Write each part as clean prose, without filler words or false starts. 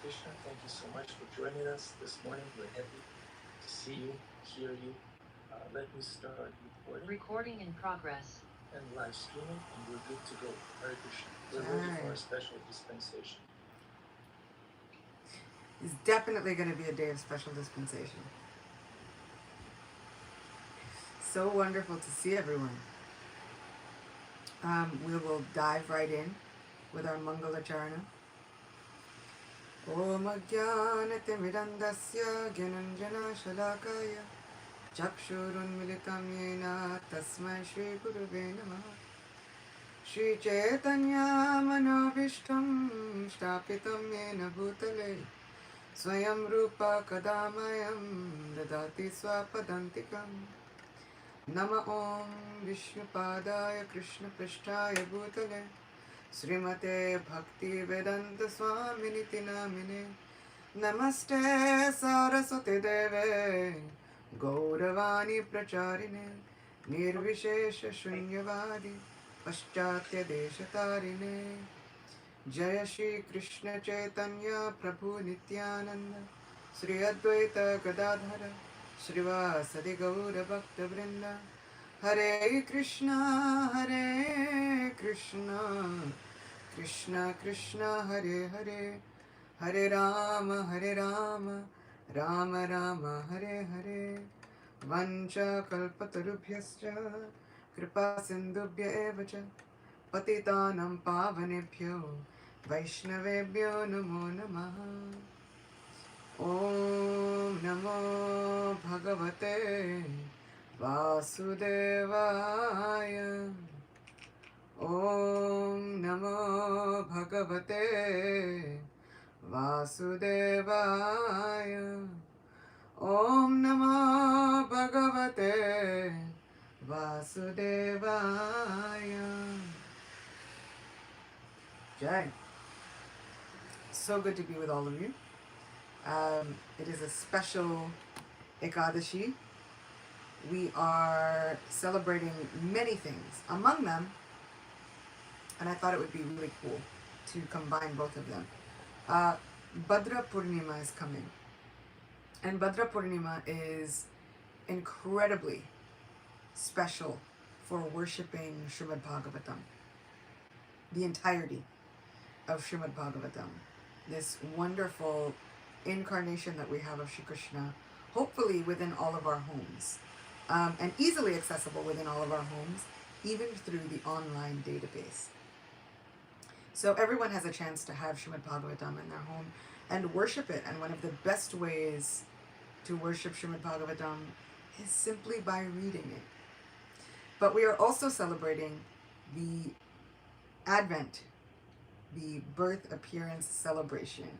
Krishna. Thank you so much for joining us this morning. We're happy to see you, hear you. Let me start recording. Recording in progress. And live streaming, and we're good to go. Hare Krishna. We're ready for our special dispensation. It's definitely going to be a day of special dispensation. So wonderful to see everyone. We will dive right in with our Mangala Charana. Om Ajnanati Mirandasya Gyananjana Shalakaya Chakshurun Militam Yena Tasmai Shri Gurave Namaha Shri Chaitanya Manobishtam Shtapitam Yena Bhutale Swayam Rupa Kadamayam Dadati Swapadantikam Nama Om Vishnupadaya Krishna Prishtaya Bhutale Srimate Bhakti Vedanta Swaminiti Namine Namaste Saraswati Deve Gauravani Pracharine Nirvishesha Shunyavadi Paschatya Deshatarine Jaya Shri Krishna Chaitanya Prabhu Nityananda Sri Advaita Gadadhara Srivasadi Gaura Bhakta Vrinda Hare Krishna Krishna Krishna Hare Hare Hare Rama Rama Rama Hare Hare Vancha Kalpatarubhyascha Kripa Sindhubhya Evacha Patitanam Pavanebhyo Vaishnavebhyo Namo Namaha Om Namo Bhagavate Vasudevaya Om Namo Bhagavate Vasudevaya Om Namo Bhagavate Vasudevaya Jai. So good to be with all of you. It is a special Ekadashi. We are celebrating many things. Among them, and I thought it would be really cool to combine both of them. Bhadra Purnima is coming. And Bhadra Purnima is incredibly special for worshipping Srimad Bhagavatam. The entirety of Srimad Bhagavatam. This wonderful incarnation that we have of Shri Krishna, hopefully within all of our homes. And easily accessible within all of our homes, even through the online database. So everyone has a chance to have Srimad Bhagavatam in their home and worship it. And one of the best ways to worship Srimad Bhagavatam is simply by reading it. But we are also celebrating the Advent, the birth appearance celebration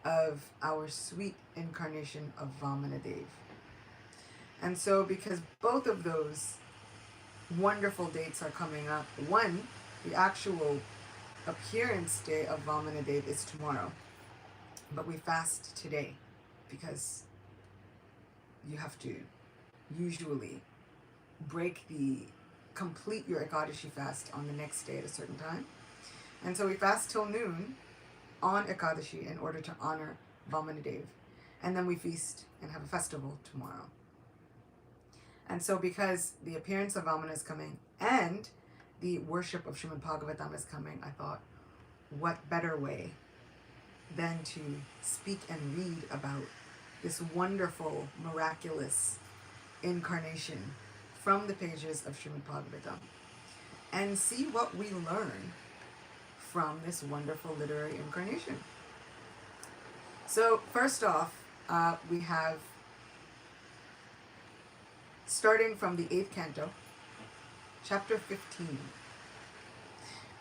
of our sweet incarnation of Vamanadev. And so because both of those wonderful dates are coming up, one, the actual appearance day of Vamanadev is tomorrow, but we fast today because you have to usually complete your Ekadashi fast on the next day at a certain time. And so we fast till noon on Ekadashi in order to honor Vamanadev. And then we feast and have a festival tomorrow. And so because the appearance of Vamana is coming and the worship of Srimad Bhagavatam is coming, I thought, what better way than to speak and read about this wonderful, miraculous incarnation from the pages of Srimad Bhagavatam and see what we learn from this wonderful literary incarnation. So first off, we have, starting from the 8th canto, chapter 15,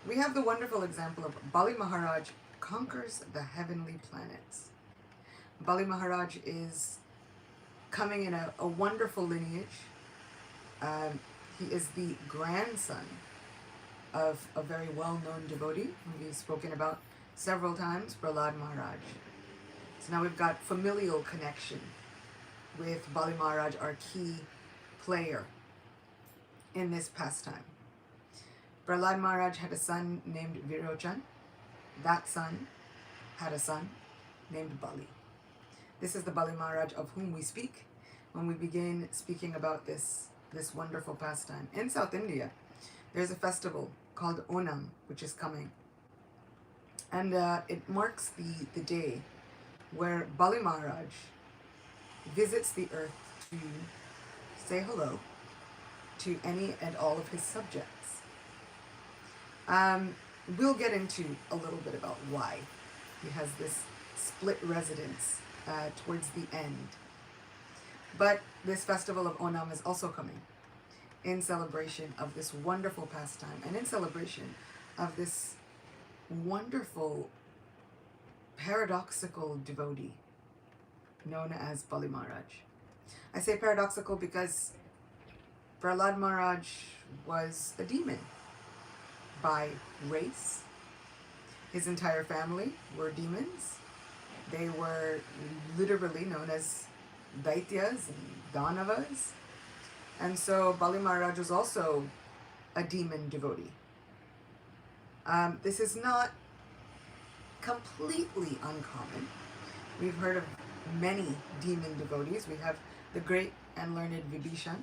we have the wonderful example of Bali Maharaj conquers the heavenly planets. Bali Maharaj is coming in a wonderful lineage. He is the grandson of a very well-known devotee who we've spoken about several times, Prahlad Maharaj. So now we've got familial connection with Bali Maharaj, our key player in this pastime. Prahlad Maharaj had a son named Virochan. That son had a son named Bali. This is the Bali Maharaj of whom we speak when we begin speaking about this wonderful pastime. In South India, there's a festival called Onam, which is coming. And it marks the day where Bali Maharaj visits the earth to say hello to any and all of his subjects. We'll get into a little bit about why he has this split residence towards the end. But this festival of Onam is also coming in celebration of this wonderful pastime and in celebration of this wonderful paradoxical devotee known as Bali Maharaj. I say paradoxical because Prahlad Maharaj was a demon by race. His entire family were demons. They were literally known as Daityas and Danavas. And so Bali Maharaj was also a demon devotee. This is not completely uncommon. We've heard of many demon devotees. We have the great and learned Vibhishan,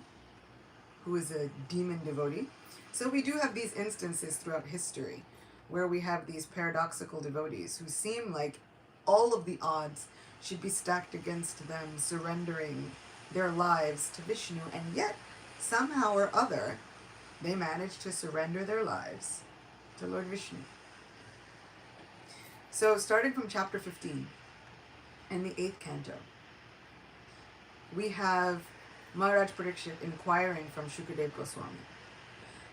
who is a demon devotee. So we do have these instances throughout history where we have these paradoxical devotees who seem like all of the odds should be stacked against them surrendering their lives to Vishnu, and yet somehow or other they manage to surrender their lives to Lord Vishnu. So starting from chapter 15 in the 8th canto, we have Maharaj Parikshit inquiring from Shukadev Goswami.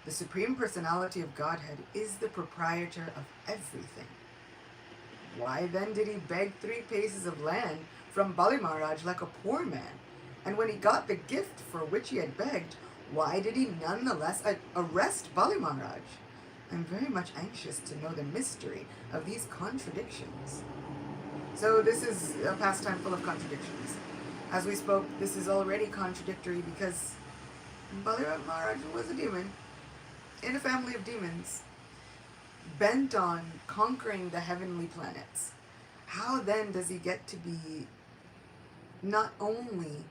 The Supreme Personality of Godhead is the proprietor of everything. Why then did he beg 3 paces of land from Bali Maharaj like a poor man? And when he got the gift for which he had begged, why did he nonetheless arrest Bali Maharaj? I'm very much anxious to know the mystery of these contradictions. So this is a pastime full of contradictions. As we spoke, this is already contradictory because Bali Maharaj was a demon in a family of demons, bent on conquering the heavenly planets. How then does he get to be not only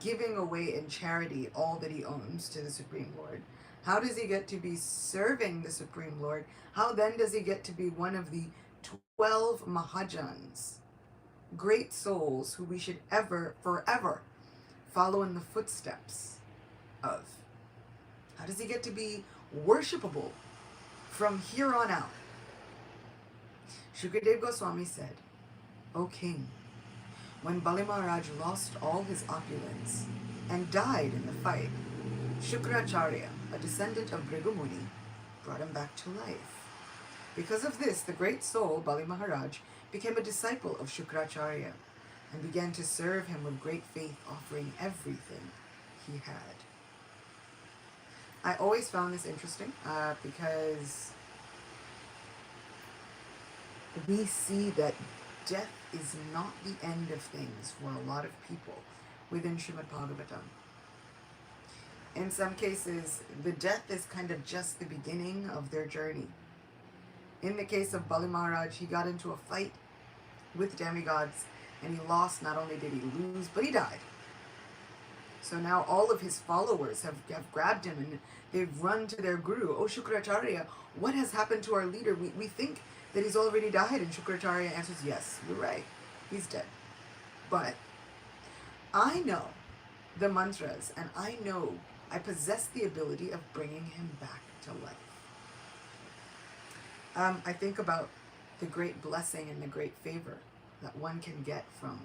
giving away in charity all that he owns to the Supreme Lord? How does he get to be serving the Supreme Lord? How then does he get to be one of the 12 Mahajans, great souls who we should forever follow in the footsteps of? How does he get to be worshipable from here on out? Shukadev Goswami said, O king, when Bali Maharaj lost all his opulence and died in the fight, Shukracharya, a descendant of Bhrigu Muni, brought him back to life. Because of this, the great soul, Bali Maharaj, became a disciple of Shukracharya and began to serve him with great faith, offering everything he had. I always found this interesting because we see that death is not the end of things for a lot of people within Srimad Bhagavatam. In some cases, the death is kind of just the beginning of their journey. In the case of Bali Maharaj, he got into a fight with demigods and he lost. Not only did he lose, but he died. So now all of his followers have grabbed him and they've run to their guru. Oh, Shukracharya, what has happened to our leader? We think that he's already died. And Shukracharya answers, yes, you're right. He's dead. But I know the mantras and I possess the ability of bringing him back to life. I think about the great blessing and the great favor that one can get from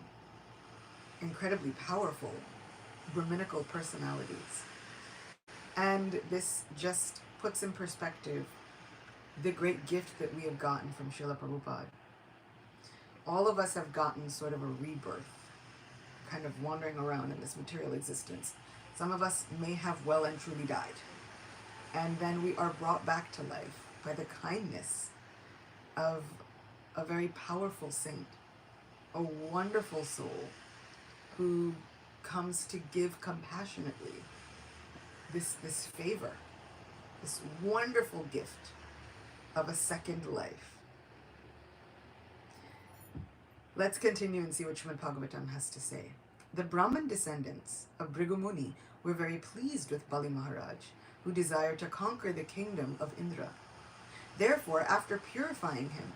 incredibly powerful Brahminical personalities. And this just puts in perspective the great gift that we have gotten from Srila Prabhupada. All of us have gotten sort of a rebirth, kind of wandering around in this material existence. Some of us may have well and truly died. And then we are brought back to life by the kindness of a very powerful saint, a wonderful soul who comes to give compassionately this favor, this wonderful gift of a second life. Let's continue and see what Srimad Bhagavatam has to say. The Brahmin descendants of Bhrigumuni were very pleased with Bali Maharaj, who desired to conquer the kingdom of Indra. Therefore, after purifying him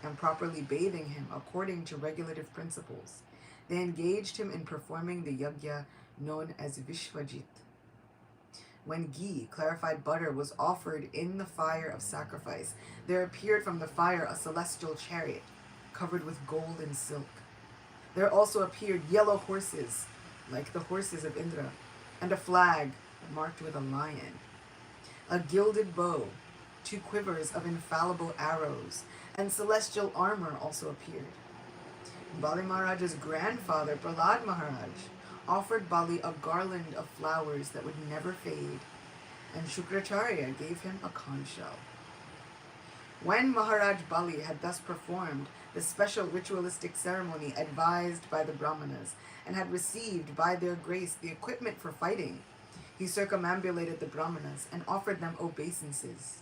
and properly bathing him according to regulative principles, they engaged him in performing the yajna known as Vishvajit. When ghee, clarified butter, was offered in the fire of sacrifice, there appeared from the fire a celestial chariot covered with gold and silk. There also appeared yellow horses, like the horses of Indra, and a flag marked with a lion, a gilded bow, 2 quivers of infallible arrows, and celestial armor also appeared. Bali Maharaj's grandfather, Prahlad Maharaj, offered Bali a garland of flowers that would never fade, and Shukracharya gave him a conch shell. When Maharaj Bali had thus performed the special ritualistic ceremony advised by the Brahmanas and had received by their grace the equipment for fighting, he circumambulated the Brahmanas and offered them obeisances.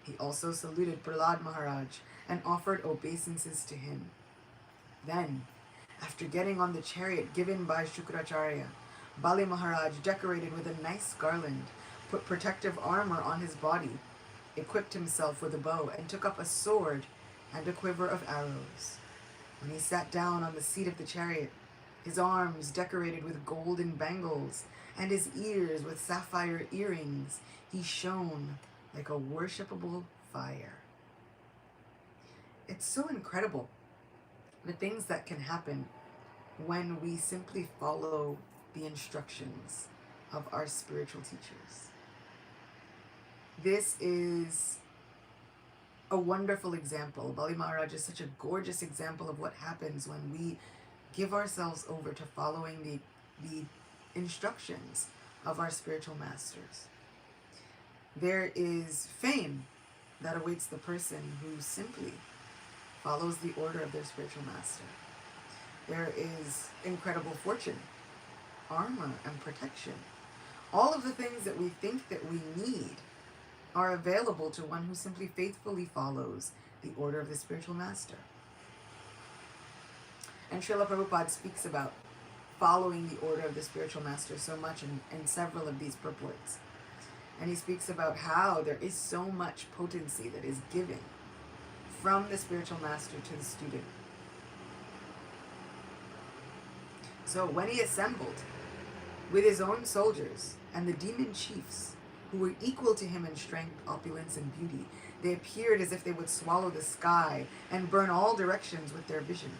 He also saluted Prahlad Maharaj and offered obeisances to him. Then, after getting on the chariot given by Shukracharya, Bali Maharaj, decorated with a nice garland, put protective armor on his body, equipped himself with a bow, and took up a sword and a quiver of arrows. When he sat down on the seat of the chariot, his arms decorated with golden bangles, and his ears with sapphire earrings, he shone like a worshipable fire. It's so incredible, the things that can happen when we simply follow the instructions of our spiritual teachers. This is a wonderful example. Bali Maharaj is such a gorgeous example of what happens when we give ourselves over to following the instructions of our spiritual masters. There is fame that awaits the person who simply follows the order of their spiritual master. There is incredible fortune, armor, and protection. All of the things that we think that we need are available to one who simply faithfully follows the order of the spiritual master. And Srila Prabhupada speaks about following the order of the spiritual master so much in several of these purports. And he speaks about how there is so much potency that is given from the spiritual master to the student. So when he assembled with his own soldiers and the demon chiefs, who were equal to him in strength, opulence, and beauty, they appeared as if they would swallow the sky and burn all directions with their vision.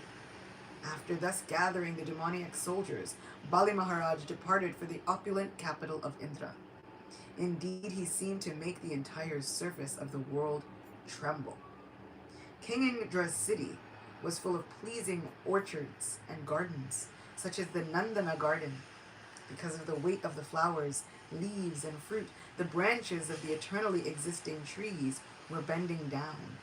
After thus gathering the demoniac soldiers, Bali Maharaj departed for the opulent capital of Indra. Indeed, he seemed to make the entire surface of the world tremble. King Indra's city was full of pleasing orchards and gardens, such as the Nandana garden. Because of the weight of the flowers, leaves, and fruit, the branches of the eternally existing trees were bending down.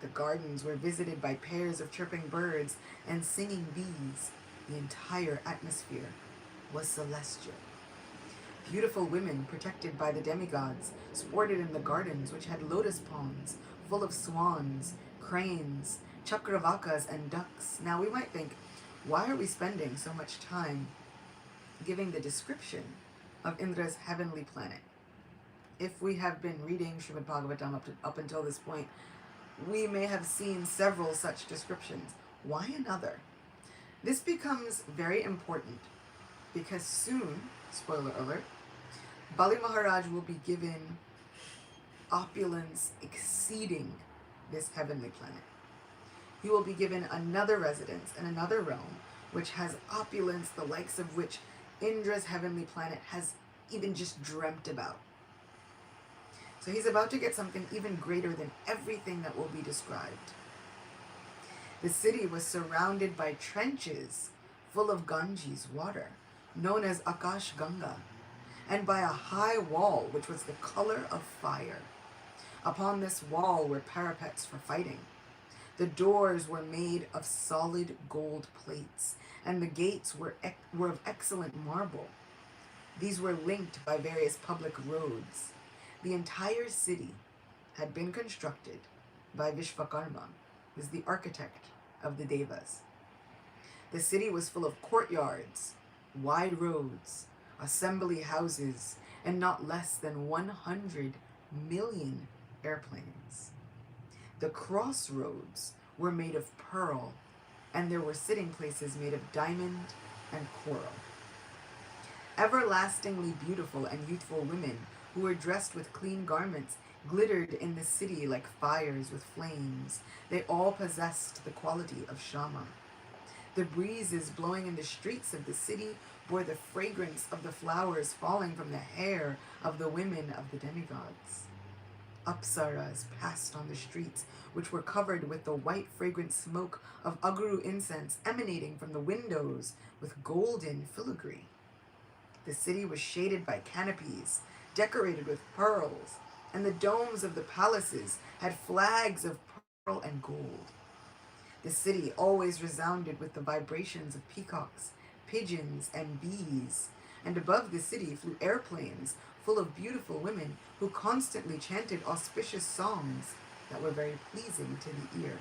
The gardens were visited by pairs of chirping birds and singing bees. The entire atmosphere was celestial. Beautiful women, protected by the demigods, sported in the gardens, which had lotus ponds full of swans, cranes, chakravakas, and ducks. Now we might think, why are we spending so much time giving the description of Indra's heavenly planet? If we have been reading Srimad Bhagavatam up until this point, we may have seen several such descriptions. Why another? This becomes very important because soon, spoiler alert, Bali Maharaj will be given opulence exceeding this heavenly planet. He will be given another residence in another realm, which has opulence the likes of which Indra's heavenly planet has even just dreamt about. So he's about to get something even greater than everything that will be described. The city was surrounded by trenches full of Ganges water, known as Akash Ganga, and by a high wall which was the color of fire. Upon this wall were parapets for fighting. The doors were made of solid gold plates, and the gates were of excellent marble. These were linked by various public roads. The entire city had been constructed by Vishvakarma, who is the architect of the Devas. The city was full of courtyards, wide roads, assembly houses, and not less than 100 million airplanes. The crossroads were made of pearl, and there were sitting places made of diamond and coral. Everlastingly beautiful and youthful women who were dressed with clean garments glittered in the city like fires with flames. They all possessed the quality of Shama. The breezes blowing in the streets of the city bore the fragrance of the flowers falling from the hair of the women of the demigods. Apsaras passed on the streets, which were covered with the white fragrant smoke of aguru incense emanating from the windows with golden filigree. The city was shaded by canopies, decorated with pearls, and the domes of the palaces had flags of pearl and gold. The city always resounded with the vibrations of peacocks, pigeons, and bees, and above the city flew airplanes full of beautiful women who constantly chanted auspicious songs that were very pleasing to the ear.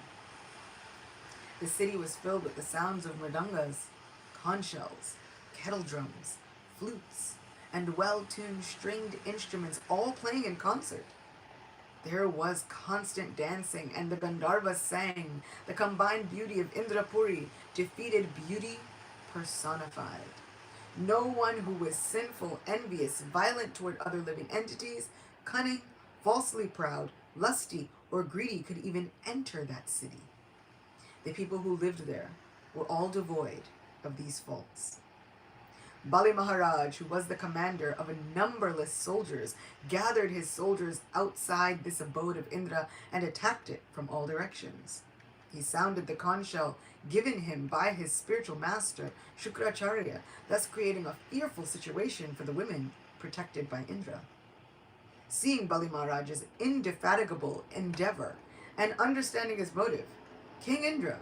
The city was filled with the sounds of mridangas, conch shells, kettle drums, flutes, and well-tuned stringed instruments all playing in concert. There was constant dancing, and the Gandharvas sang. The combined beauty of Indrapuri defeated beauty personified. No one who was sinful, envious, violent toward other living entities, cunning, falsely proud, lusty, or greedy could even enter that city. The people who lived there were all devoid of these faults. Bali Maharaj, who was the commander of a numberless soldiers, gathered his soldiers outside this abode of Indra and attacked it from all directions. He sounded the conch shell given him by his spiritual master, Shukracharya, thus creating a fearful situation for the women protected by Indra. Seeing Bali Maharaj's indefatigable endeavor and understanding his motive, King Indra,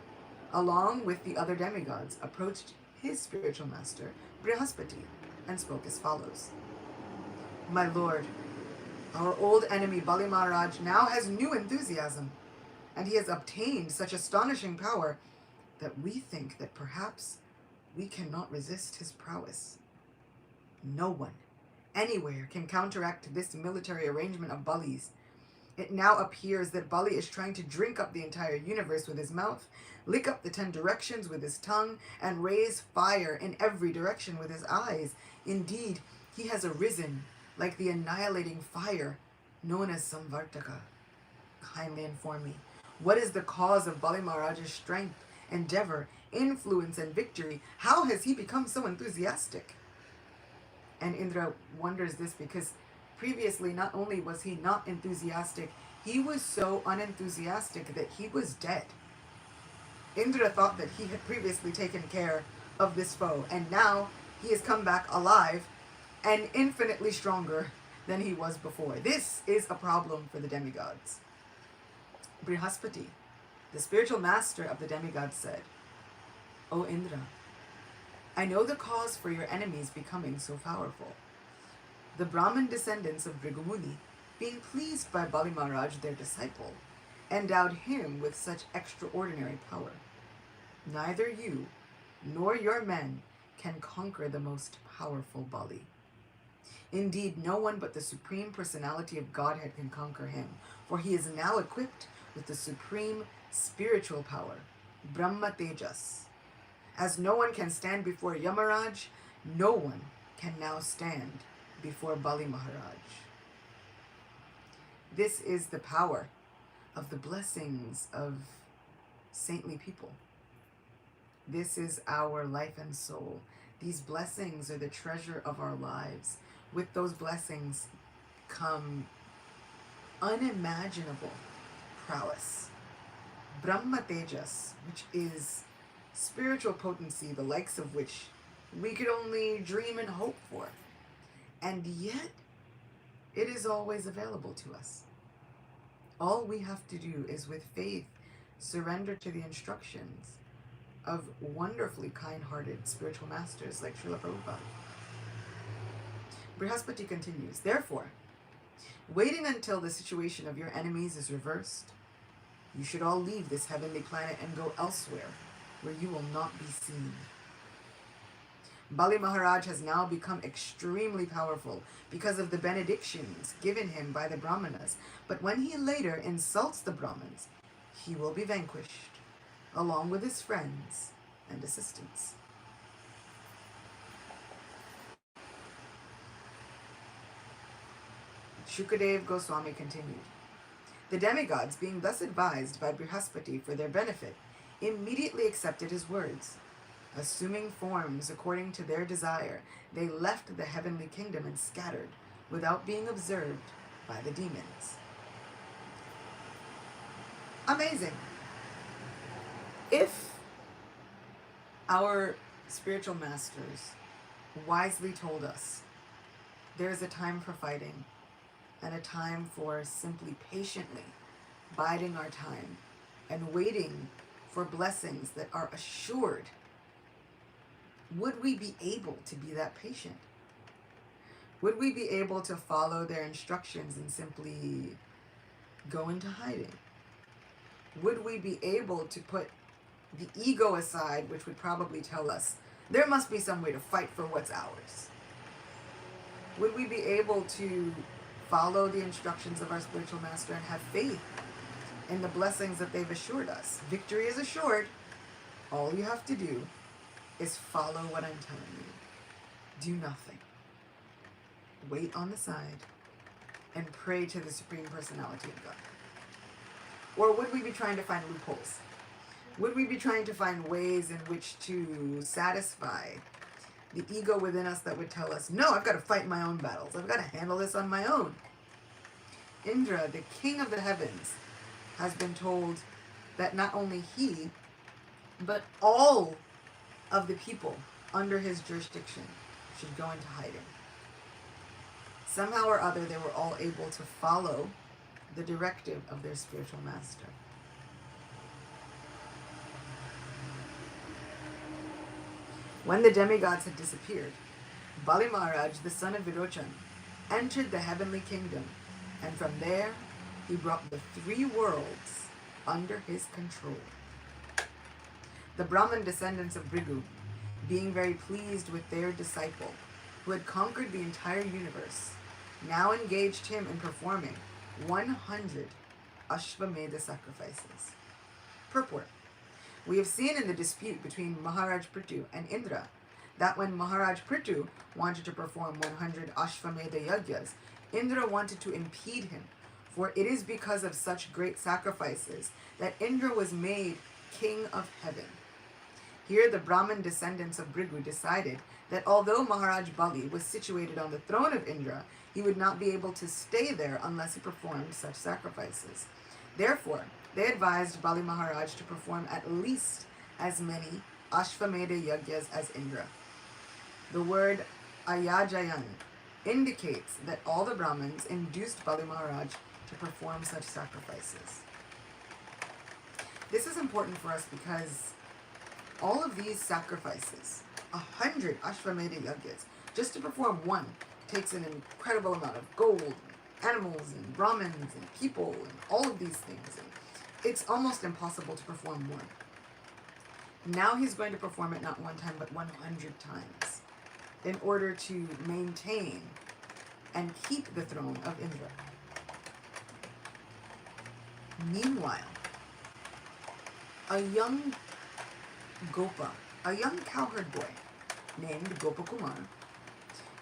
along with the other demigods, approached his spiritual master, Brihaspati, and spoke as follows. My lord, our old enemy Bali Maharaj now has new enthusiasm, and he has obtained such astonishing power that we think that perhaps we cannot resist his prowess. No one, anywhere, can counteract this military arrangement of Bali's. It now appears that Bali is trying to drink up the entire universe with his mouth, lick up the 10 directions with his tongue, and raise fire in every direction with his eyes. Indeed, he has arisen like the annihilating fire known as Samvartaka. Kindly inform me, what is the cause of Bali Maharaj's strength, endeavor, influence, and victory? How has he become so enthusiastic? And Indra wonders this because previously, not only was he not enthusiastic, he was so unenthusiastic that he was dead. Indra thought that he had previously taken care of this foe, and now he has come back alive and infinitely stronger than he was before. This is a problem for the demigods. Brihaspati, the spiritual master of the demigods, said, O Indra, I know the cause for your enemies becoming so powerful. The Brahmin descendants of Brigumuni, being pleased by Bali Maharaj, their disciple, endowed him with such extraordinary power. Neither you nor your men can conquer the most powerful Bali. Indeed, no one but the Supreme Personality of Godhead can conquer him, for he is now equipped with the supreme spiritual power, Brahma Tejas. As no one can stand before Yamaraj, no one can now stand before Bali Maharaj. This is the power of the blessings of saintly people. This is our life and soul. These blessings are the treasure of our lives. With those blessings come unimaginable prowess. Brahma Tejas, which is spiritual potency, the likes of which we could only dream and hope for. And yet, it is always available to us. All we have to do is, with faith, surrender to the instructions of wonderfully kind-hearted spiritual masters like Srila Prabhupada. Brihaspati continues, therefore, waiting until the situation of your enemies is reversed, you should all leave this heavenly planet and go elsewhere, where you will not be seen. Bali Maharaj has now become extremely powerful because of the benedictions given him by the Brahmanas, but when he later insults the Brahmins, he will be vanquished, along with his friends and assistants. Shukadev Goswami continued. The demigods, being thus advised by Brihaspati for their benefit, immediately accepted his words. Assuming forms according to their desire, they left the heavenly kingdom and scattered, without being observed by the demons. Amazing. If our spiritual masters wisely told us there is a time for fighting and a time for simply patiently biding our time and waiting for blessings that are assured, would we be able to be that patient? Would we be able to follow their instructions and simply go into hiding? Would we be able to put the ego aside, which would probably tell us there must be some way to fight for what's ours? Would we be able to follow the instructions of our spiritual master and have faith in the blessings that they've assured us? Victory is assured. All you have to do is follow what I'm telling you. Do nothing. Wait on the side and pray to the Supreme Personality of God. Or would we be trying to find loopholes? Would we be trying to find ways in which to satisfy the ego within us that would tell us, no, I've got to fight my own battles. I've got to handle this on my own. Indra, the king of the heavens, has been told that not only he, but all of the people under his jurisdiction should go into hiding. Somehow or other, they were all able to follow the directive of their spiritual master. When the demigods had disappeared, Bali Maharaj, the son of Virochan, entered the heavenly kingdom, and from there he brought the 3 worlds under his control. The Brahmin descendants of Brigu, being very pleased with their disciple, who had conquered the entire universe, now engaged him in performing 100 Ashvamedha sacrifices. Purport. We have seen in the dispute between Maharaj Prithu and Indra that when Maharaj Prithu wanted to perform 100 Ashvamedha yajnas, Indra wanted to impede him, for it is because of such great sacrifices that Indra was made king of heaven. Here the Brahmin descendants of Brigu decided that although Maharaj Bali was situated on the throne of Indra, he would not be able to stay there unless he performed such sacrifices. Therefore, they advised Bali Maharaj to perform at least as many Ashvamedha yajnas as Indra. The word Ayajayan indicates that all the Brahmins induced Bali Maharaj to perform such sacrifices. This is important for us because all of these sacrifices, 100 Ashvamedha yajnas, just to perform one, takes an incredible amount of gold, animals, and Brahmins, and people, and all of these things. And it's almost impossible to perform one. Now he's going to perform it not one time, but 100 times in order to maintain and keep the throne of Indra. Meanwhile, a young Gopa, a young cowherd boy named Gopakumar,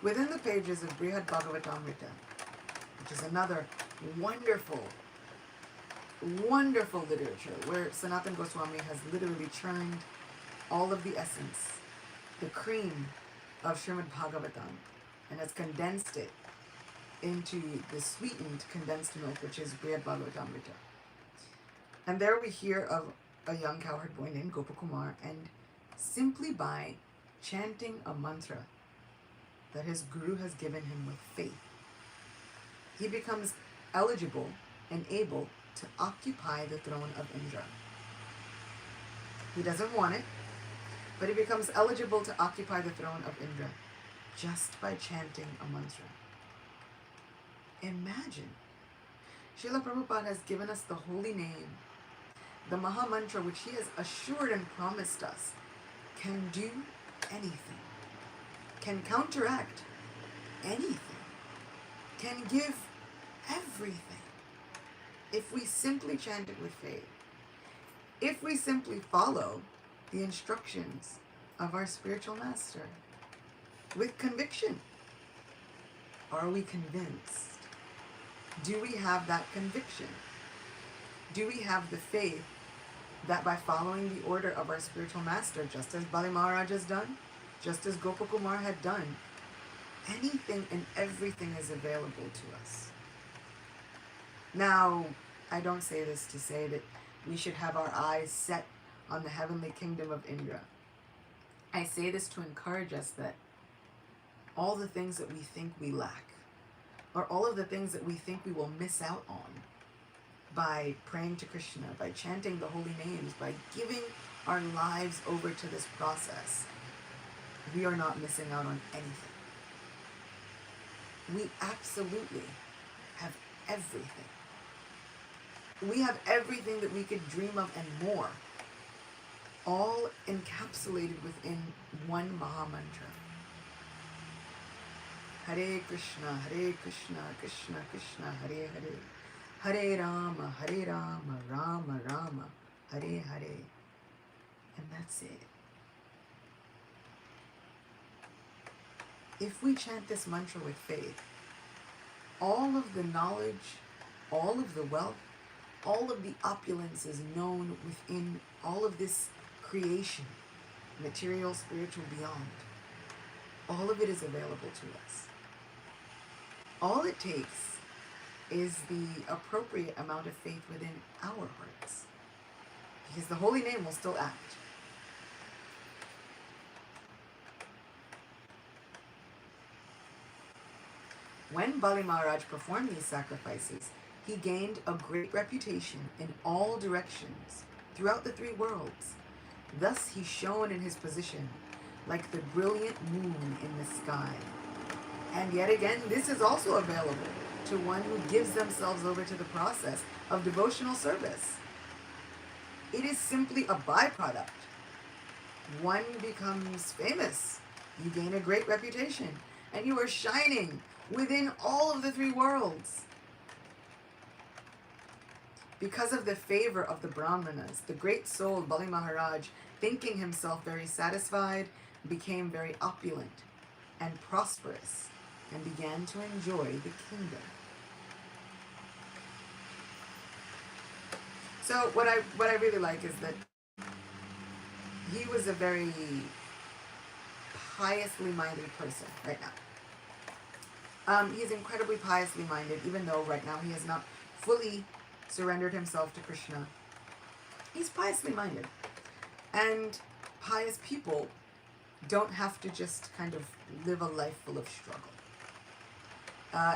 within the pages of Brihad Bhagavatamrita, which is another wonderful literature where Sanatana Goswami has literally churned all of the essence, the cream of Srimad Bhagavatam, and has condensed it into the sweetened condensed milk, which is Brihad Bhagavatamrita. And there we hear of a young cowherd boy named Gopakumar, and simply by chanting a mantra that his guru has given him with faith, he becomes eligible and able to occupy the throne of Indra. He doesn't want it, but he becomes eligible to occupy the throne of Indra just by chanting a mantra. Imagine, Srila Prabhupada has given us the holy name the Maha Mantra, which he has assured and promised us, can do anything, can counteract anything, can give everything, if we simply chant it with faith, if we simply follow the instructions of our spiritual master with conviction. Are we convinced? Do we have that conviction? Do we have the faith that by following the order of our spiritual master, just as Bali Maharaj has done, just as Gopakumar had done, anything and everything is available to us? Now, I don't say this to say that we should have our eyes set on the heavenly kingdom of Indra. I say this to encourage us that all the things that we think we lack, or all of the things that we think we will miss out on by praying to Krishna, by chanting the holy names, by giving our lives over to this process, we are not missing out on anything. We absolutely have everything. We have everything that we could dream of and more, all encapsulated within one Maha Mantra. Hare Krishna, Krishna Krishna, Hare Hare, Hare Rama, Rama Rama, Hare Hare. And that's it. If we chant this mantra with faith, all of the knowledge, all of the wealth, all of the opulences known within all of this creation, material, spiritual, beyond, all of it is available to us. All it takes is the appropriate amount of faith within our hearts, because the holy name will still act. When Bali Maharaj performed these sacrifices, he gained a great reputation in all directions throughout the three worlds. Thus he shone in his position like the brilliant moon in the sky. And yet again, this is also available to one who gives themselves over to the process of devotional service. It is simply a byproduct. One becomes famous, you gain a great reputation, and you are shining within all of the three worlds. Because of the favor of the Brahmanas, the great soul Bali Maharaj, thinking himself very satisfied, became very opulent and prosperous and began to enjoy the kingdom. So what I really like is that he was a very piously minded person right now. He's incredibly piously minded, even though right now he has not fully surrendered himself to Krishna. He's piously minded. And pious people don't have to just kind of live a life full of struggle.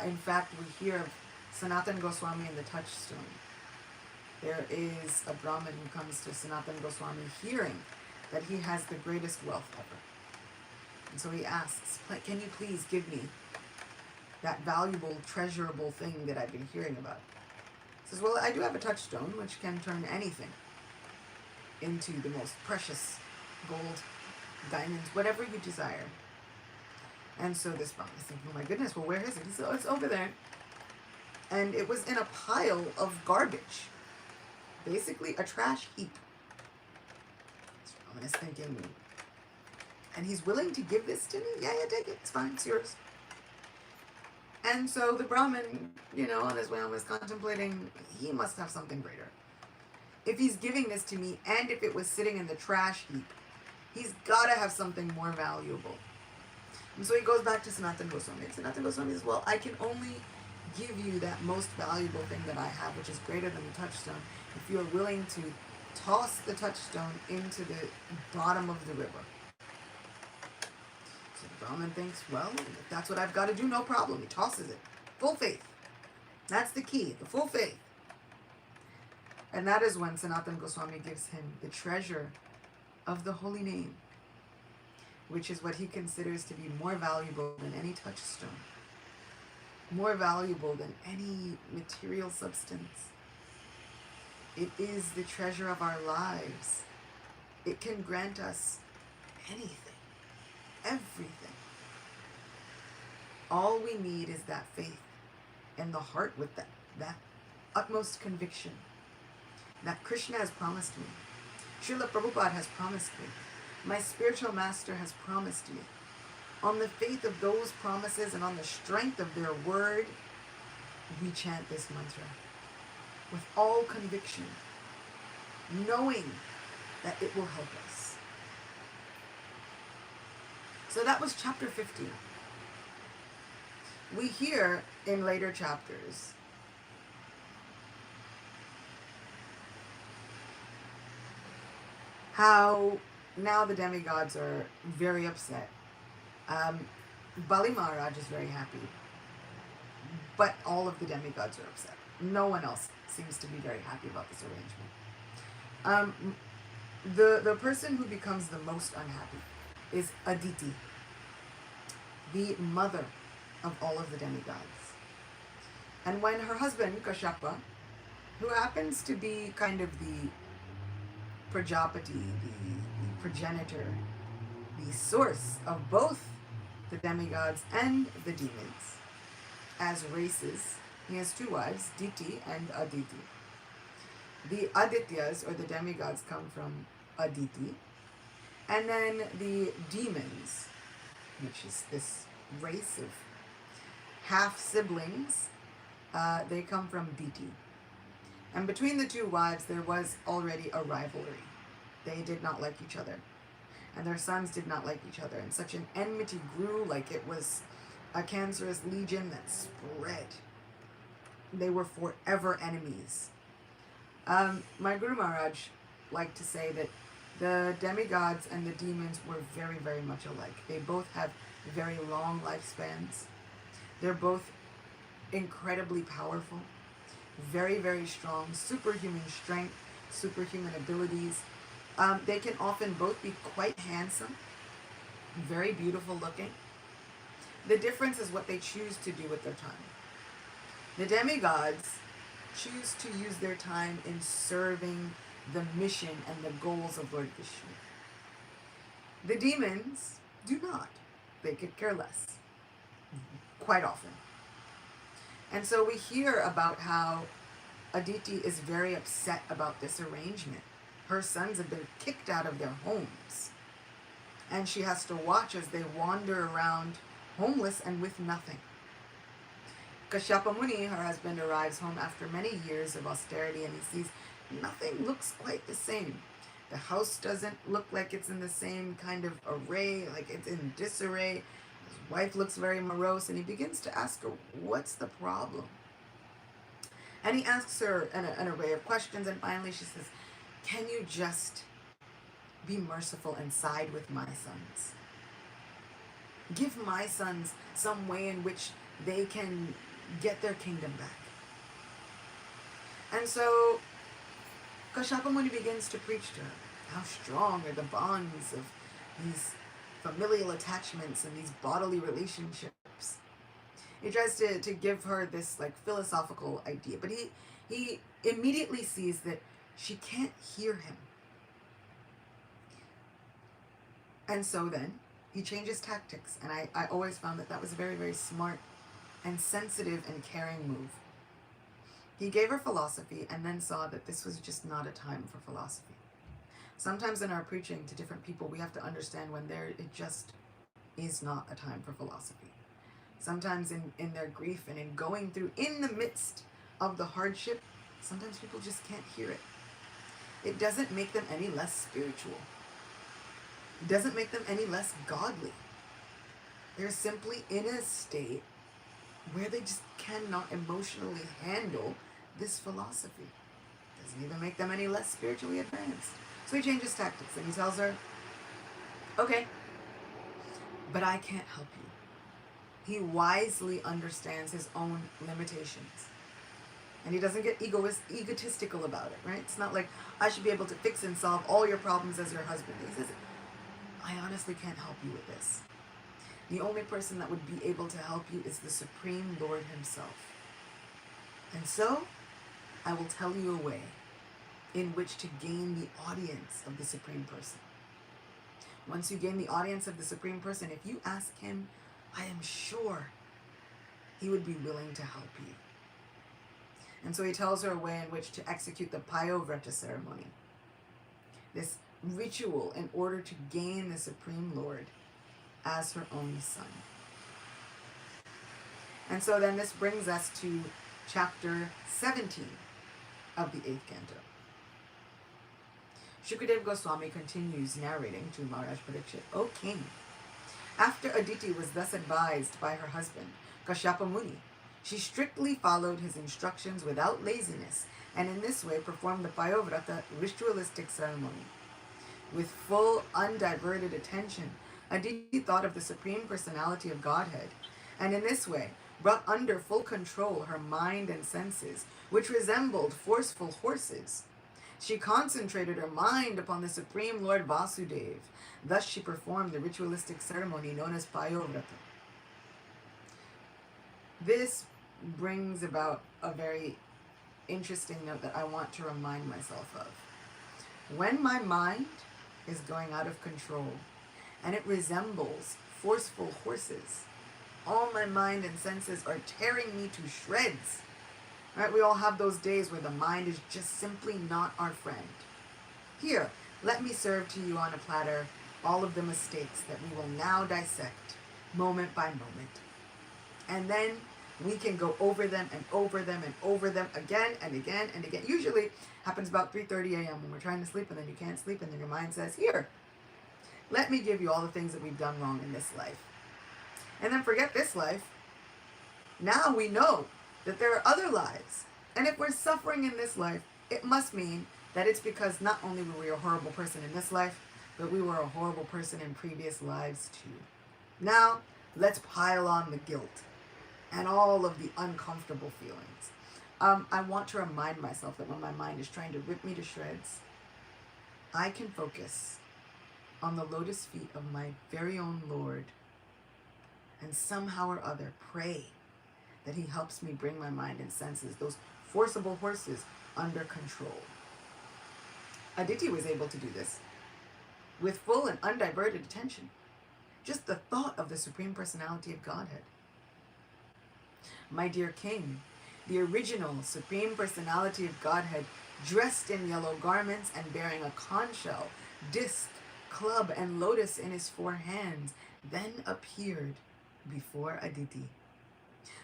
In fact, we hear of Sanatana Goswami in the Touchstone. There is a Brahmin who comes to Sanatana Goswami hearing that he has the greatest wealth ever. And so he asks, can you please give me that valuable, treasurable thing that I've been hearing about? He says, well, I do have a touchstone which can turn anything into the most precious gold, diamonds, whatever you desire. And so this Brahmin is thinking, oh my goodness, well, where is it? He said, oh, it's over there. And it was in a pile of garbage, basically a trash heap. This Brahmin is thinking, and he's willing to give this to me? Yeah, take it. It's fine. It's yours. And so the Brahmin, on his way home is contemplating, he must have something greater. If he's giving this to me, and if it was sitting in the trash heap, he's got to have something more valuable. And so he goes back to Sanatana Goswami. And Sanatana Goswami says, well, I can only give you that most valuable thing that I have, which is greater than the touchstone, if you are willing to toss the touchstone into the bottom of the river. So the Brahmin thinks, well, if that's what I've got to do, no problem. He tosses it. Full faith. That's the key, the full faith. And that is when Sanatana Goswami gives him the treasure of the holy name, which is what he considers to be more valuable than any touchstone, more valuable than any material substance. It is the treasure of our lives. It can grant us anything, everything. All we need is that faith and the heart with that utmost conviction that Krishna has promised me. Srila Prabhupada has promised me. My spiritual master has promised me. On the faith of those promises and on the strength of their word, we chant this mantra with all conviction, knowing that it will help us. So that was chapter 15. We hear in later chapters how now the demigods are very upset. Bali Maharaj is very happy, but all of the demigods are upset. No one else seems to be very happy about this arrangement. The person who becomes the most unhappy is Aditi, the mother of all of the demigods. And when her husband, Kashyapa, who happens to be kind of the Prajapati, the progenitor, the source of both the demigods and the demons, as races, he has two wives, Diti and Aditi. The Adityas, or the demigods, come from Aditi. And then the demons, which is this race of half-siblings, they come from Diti. And between the two wives, there was already a rivalry. They did not like each other. And their sons did not like each other. And such an enmity grew like it was a cancerous legion that spread. They were forever enemies. My Guru Maharaj liked to say that the demigods and the demons were very, very much alike. They both have very long lifespans. They're both incredibly powerful, very, very strong, superhuman strength, superhuman abilities. They can often both be quite handsome, very beautiful looking. The difference is what they choose to do with their time. The demigods choose to use their time in serving the mission and the goals of Lord Vishnu. The demons do not. They could care less, quite often. And so we hear about how Aditi is very upset about this arrangement. Her sons have been kicked out of their homes. And she has to watch as they wander around homeless and with nothing. Kashyapa Muni, her husband, arrives home after many years of austerity, and he sees nothing looks quite the same. The house doesn't look like it's in the same kind of array, like it's in disarray. His wife looks very morose, and he begins to ask her, what's the problem? And he asks her an array of questions, and finally she says, can you just be merciful and side with my sons? Give my sons some way in which they can get their kingdom back. And so Kashyapa Muni begins to preach to her. How strong are the bonds of these familial attachments and these bodily relationships. He tries to give her this like philosophical idea, but he immediately sees that she can't hear him. And so then he changes tactics, and I always found that was a very, very smart and sensitive and caring move. He gave her philosophy and then saw that this was just not a time for philosophy. Sometimes in our preaching to different people, we have to understand when it just is not a time for philosophy. Sometimes in their grief and in going through, in the midst of the hardship, sometimes people just can't hear it. It doesn't make them any less spiritual. It doesn't make them any less godly. They're simply in a state where they just cannot emotionally handle this philosophy. It doesn't even make them any less spiritually advanced. So he changes tactics and he tells her, okay, but I can't help you. He wisely understands his own limitations. And he doesn't get egotistical about it, right? It's not like, I should be able to fix and solve all your problems as your husband. He says, I honestly can't help you with this. The only person that would be able to help you is the Supreme Lord himself. And so, I will tell you a way. in which to gain the audience of the Supreme Person. Once you gain the audience of the Supreme Person, if you ask him, I am sure he would be willing to help you. And so he tells her a way in which to execute the Payovrata ceremony, this ritual in order to gain the Supreme Lord as her own son. And so then this brings us to chapter 17 of the 8th canto. Shukadev Goswami continues narrating to Maharaj Parikshit, O king, after Aditi was thus advised by her husband, Kashyapa Muni, she strictly followed his instructions without laziness, and in this way performed the Payovrata ritualistic ceremony. With full, undiverted attention, Aditi thought of the Supreme Personality of Godhead, and in this way brought under full control her mind and senses, which resembled forceful horses. She concentrated her mind upon the Supreme Lord Vasudeva. Thus she performed the ritualistic ceremony known as Payovrata. This brings about a very interesting note that I want to remind myself of. When my mind is going out of control and it resembles forceful horses, all my mind and senses are tearing me to shreds. Right? We all have those days where the mind is just simply not our friend. Here, let me serve to you on a platter all of the mistakes that we will now dissect moment by moment. And then we can go over them and over them and over them again and again and again. Usually happens about 3:30 a.m. when we're trying to sleep and then you can't sleep and then your mind says, here, let me give you all the things that we've done wrong in this life. And then forget this life. Now we know that there are other lives. And if we're suffering in this life, it must mean that it's because not only were we a horrible person in this life, but we were a horrible person in previous lives too. Now, let's pile on the guilt and all of the uncomfortable feelings. I want to remind myself that when my mind is trying to rip me to shreds, I can focus on the lotus feet of my very own Lord and somehow or other pray that he helps me bring my mind and senses, those forcible horses, under control. Aditi was able to do this with full and undiverted attention. Just the thought of the Supreme Personality of Godhead. My dear king, the original Supreme Personality of Godhead, dressed in yellow garments and bearing a conch shell, disc, club, and lotus in his 4 hands, then appeared before Aditi.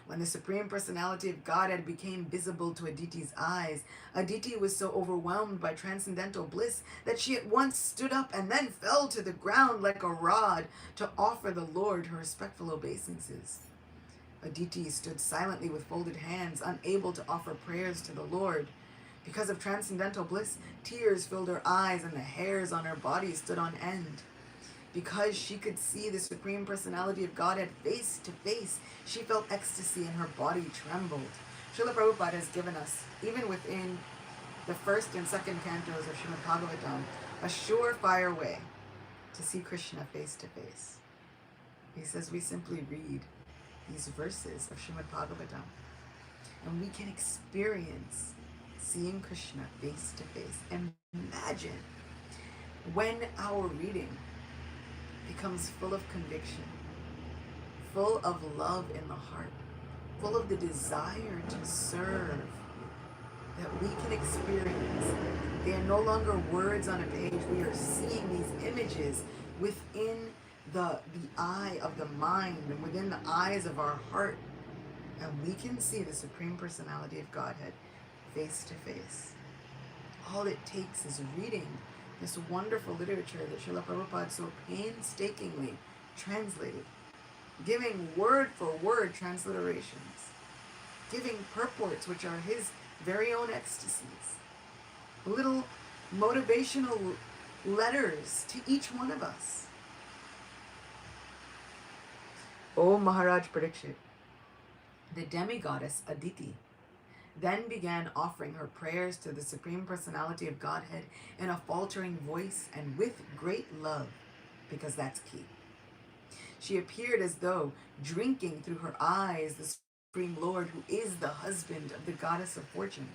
When the Supreme Personality of Godhead became visible to Aditi's eyes, Aditi was so overwhelmed by transcendental bliss that she at once stood up and then fell to the ground like a rod to offer the Lord her respectful obeisances. Aditi stood silently with folded hands, unable to offer prayers to the Lord. Because of transcendental bliss, tears filled her eyes and the hairs on her body stood on end. Because she could see the Supreme Personality of Godhead face to face, she felt ecstasy and her body trembled. Srila Prabhupada has given us, even within the 1st and 2nd cantos of Srimad Bhagavatam, a surefire way to see Krishna face to face. He says we simply read these verses of Srimad Bhagavatam and we can experience seeing Krishna face to face. And imagine when our reading becomes full of conviction, full of love in the heart, full of the desire to serve, that we can experience. They are no longer words on a page. We are seeing these images within the eye of the mind and within the eyes of our heart. And we can see the Supreme Personality of Godhead face to face. All it takes is reading this wonderful literature that Srila Prabhupada so painstakingly translated, giving word for word transliterations, giving purports which are his very own ecstasies, little motivational letters to each one of us. O Maharaj Parikshit, the demigoddess Aditi then began offering her prayers to the Supreme Personality of Godhead in a faltering voice and with great love, because that's key. She appeared as though drinking through her eyes the Supreme Lord, who is the husband of the goddess of fortune.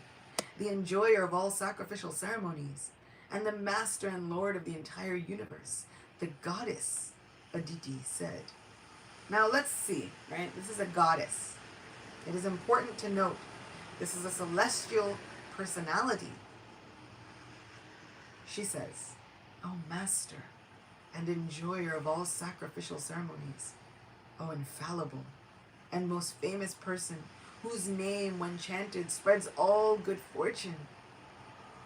the enjoyer of all sacrificial ceremonies, and the master and lord of the entire universe, the goddess Aditi said. Now let's see, right? This is a goddess. It is important to note this is a celestial personality. She says, "O master and enjoyer of all sacrificial ceremonies, O infallible and most famous person, whose name, when chanted, spreads all good fortune.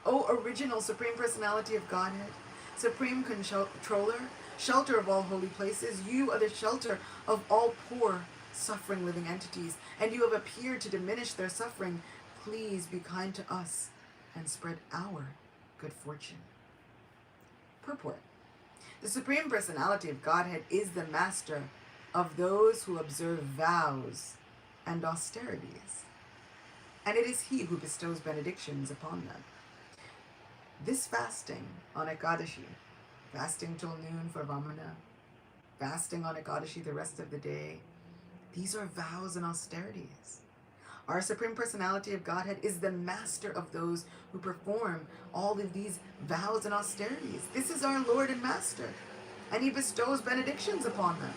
O original Supreme Personality of Godhead, Supreme Controller, shelter of all holy places, you are the shelter of all poor, suffering living entities, and you have appeared to diminish their suffering. Please be kind to us and spread our good fortune." Purport. The Supreme Personality of Godhead is the master of those who observe vows and austerities, and it is he who bestows benedictions upon them. This fasting on Ekadashi, fasting till noon for Vamana, fasting on Ekadashi the rest of the day, these are vows and austerities. Our Supreme Personality of Godhead is the master of those who perform all of these vows and austerities. This is our Lord and Master, and he bestows benedictions upon them.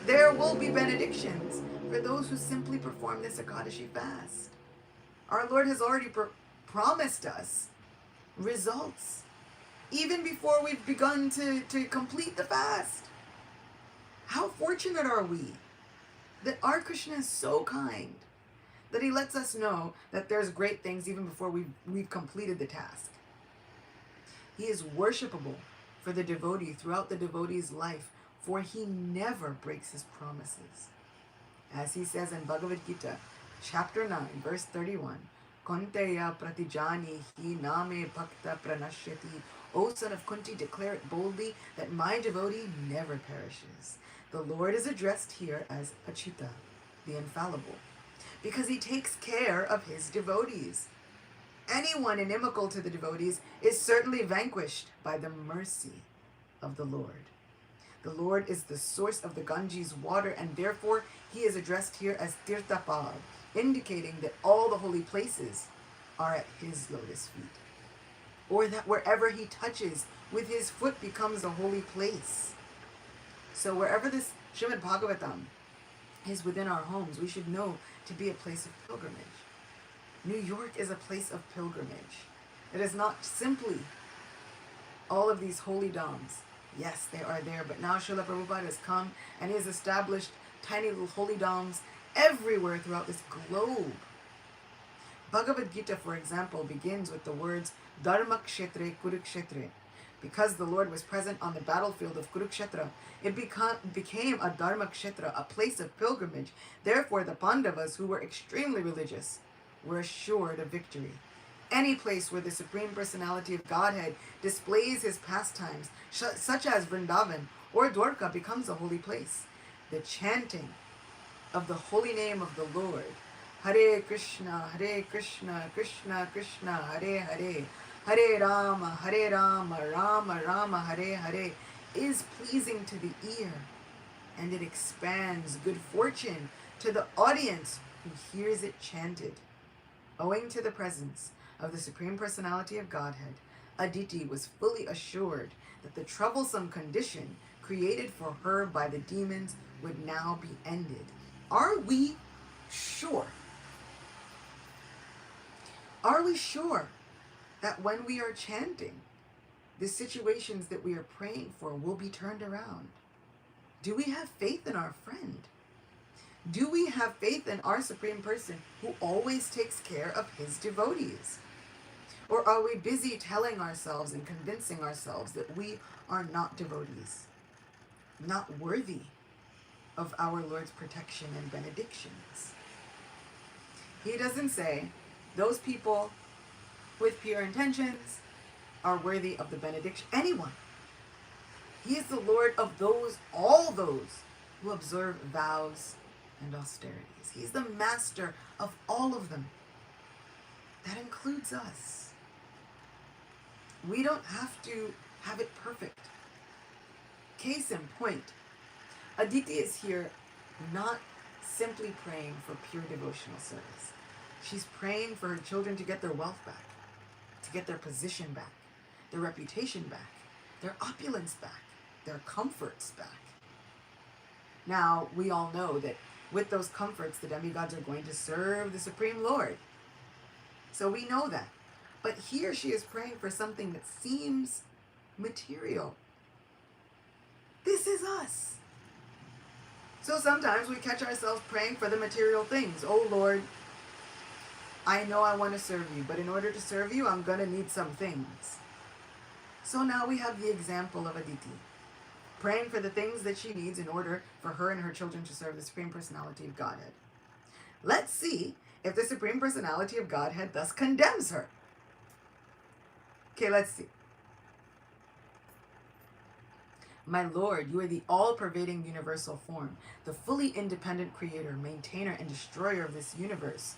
There will be benedictions for those who simply perform this Ekadashi fast. Our Lord has already promised us results, even before we've begun to complete the fast. How fortunate are we that our Krishna is so kind that he lets us know that there's great things even before we've completed the task. He is worshipable for the devotee throughout the devotee's life, for he never breaks his promises. As he says in Bhagavad Gita, chapter 9, verse 31, Kunteya pratijani hi name bhakta pranashyati. O son of Kunti, declare it boldly that my devotee never perishes. The Lord is addressed here as Achyuta, the infallible, because he takes care of his devotees. Anyone inimical to the devotees is certainly vanquished by the mercy of the Lord. The Lord is the source of the Ganges water, and therefore he is addressed here as Tirthapad, indicating that all the holy places are at his lotus feet, or that wherever he touches with his foot becomes a holy place. So wherever this Srimad Bhagavatam is within our homes, we should know to be a place of pilgrimage. New York is a place of pilgrimage. It is not simply all of these holy dhams. Yes, they are there, but now Srila Prabhupada has come and he has established tiny little holy dhams everywhere throughout this globe. Bhagavad Gita, for example, begins with the words Dharma Kshetre Kurukshetre. Because the Lord was present on the battlefield of Kurukshetra, it became a Dharma Kshetra, a place of pilgrimage. Therefore, the Pandavas, who were extremely religious, were assured of victory. Any place where the Supreme Personality of Godhead displays his pastimes, such as Vrindavan or Dwarka, becomes a holy place. The chanting of the holy name of the Lord, Hare Krishna, Krishna Krishna, Hare Hare, Hare Rama, Rama Rama, Hare Hare, is pleasing to the ear, and it expands good fortune to the audience who hears it chanted. Owing to the presence of the Supreme Personality of Godhead, Aditi was fully assured that the troublesome condition created for her by the demons would now be ended. Are we sure? Are we sure that when we are chanting, the situations that we are praying for will be turned around? Do we have faith in our friend? Do we have faith in our Supreme Person who always takes care of his devotees? Or are we busy telling ourselves and convincing ourselves that we are not devotees, not worthy of our Lord's protection and benedictions? He doesn't say those people with pure intentions are worthy of the benediction. Anyone. He is the Lord of those, all those who observe vows and austerities. He's the master of all of them. That includes us. We don't have to have it perfect. Case in point, Aditi is here not simply praying for pure devotional service, She's praying for her children to get their wealth back, to get their position back, their reputation back, their opulence back, their comforts back. Now, we all know that with those comforts, the demigods are going to serve the Supreme Lord. So we know that. But here she is praying for something that seems material. This is us. So sometimes we catch ourselves praying for the material things. Oh Lord, I know I want to serve you, but in order to serve you, I'm going to need some things. So now we have the example of Aditi, praying for the things that she needs in order for her and her children to serve the Supreme Personality of Godhead. Let's see if the Supreme Personality of Godhead thus condemns her. Okay, let's see. My Lord, you are the all-pervading universal form, the fully independent creator, maintainer, and destroyer of this universe.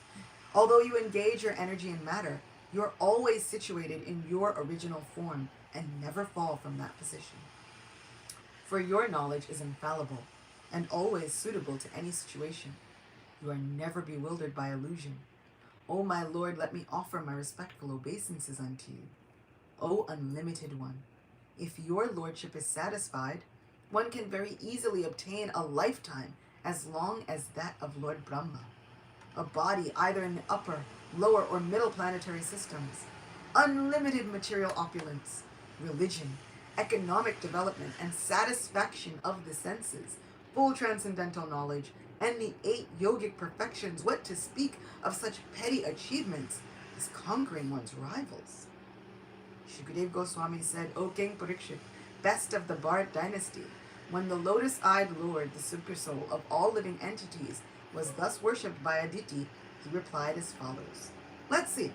Although you engage your energy in matter, you are always situated in your original form and never fall from that position. For your knowledge is infallible and always suitable to any situation. You are never bewildered by illusion. O my Lord, let me offer my respectful obeisances unto you. O unlimited one, if your lordship is satisfied, one can very easily obtain a lifetime as long as that of Lord Brahma, a body either in the upper, lower, or middle planetary systems, unlimited material opulence, religion, economic development, and satisfaction of the senses, full transcendental knowledge, and the 8 yogic perfections. What to speak of such petty achievements as conquering one's rivals? Shukadeva Goswami said, O King Parikshit, best of the Bharat dynasty, when the lotus-eyed Lord, the supersoul of all living entities, was thus worshipped by Aditi, he replied as follows. Let's see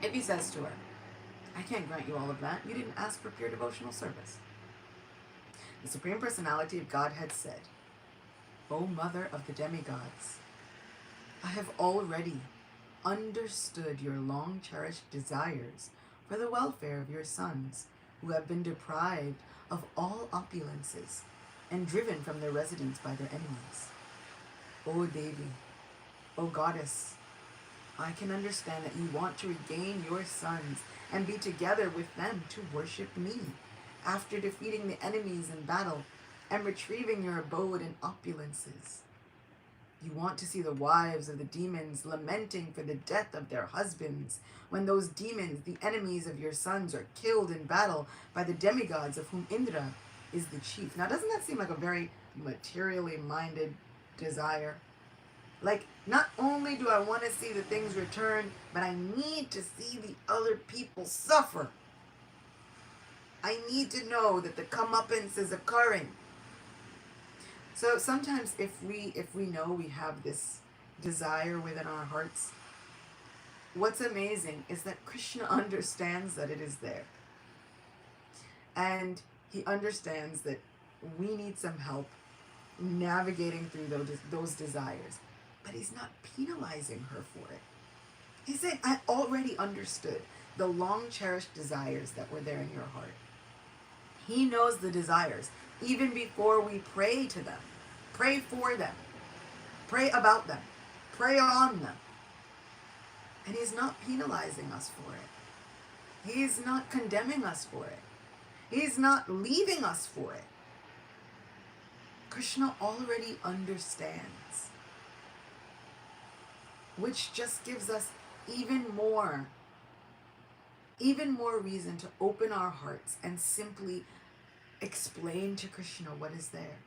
if he says to her, I can't grant you all of that. You didn't ask for pure devotional service. The Supreme Personality of Godhead said, O Mother of the demigods, I have already understood your long-cherished desires for the welfare of your sons, who have been deprived of all opulences and driven from their residence by their enemies. O Devi, O Goddess, I can understand that you want to regain your sons and be together with them to worship me, after defeating the enemies in battle and retrieving your abode in opulences. You want to see the wives of the demons lamenting for the death of their husbands, when those demons, the enemies of your sons, are killed in battle by the demigods, of whom Indra is the chief. Now, doesn't that seem like a very materially minded desire? Like, not only do I want to see the things return, but I need to see the other people suffer. I need to know that the comeuppance is occurring. So sometimes if we know we have this desire within our hearts, what's amazing is that Krishna understands that it is there. And he understands that we need some help navigating through those desires. But he's not penalizing her for it. He's saying, I already understood the long-cherished desires that were there in your heart. He knows the desires, even before we pray to them. Pray for them. Pray about them. Pray on them. And he's not penalizing us for it. He's not condemning us for it. He's not leaving us for it. Krishna already understands, which just gives us even more reason to open our hearts and simply explain to Krishna what is there.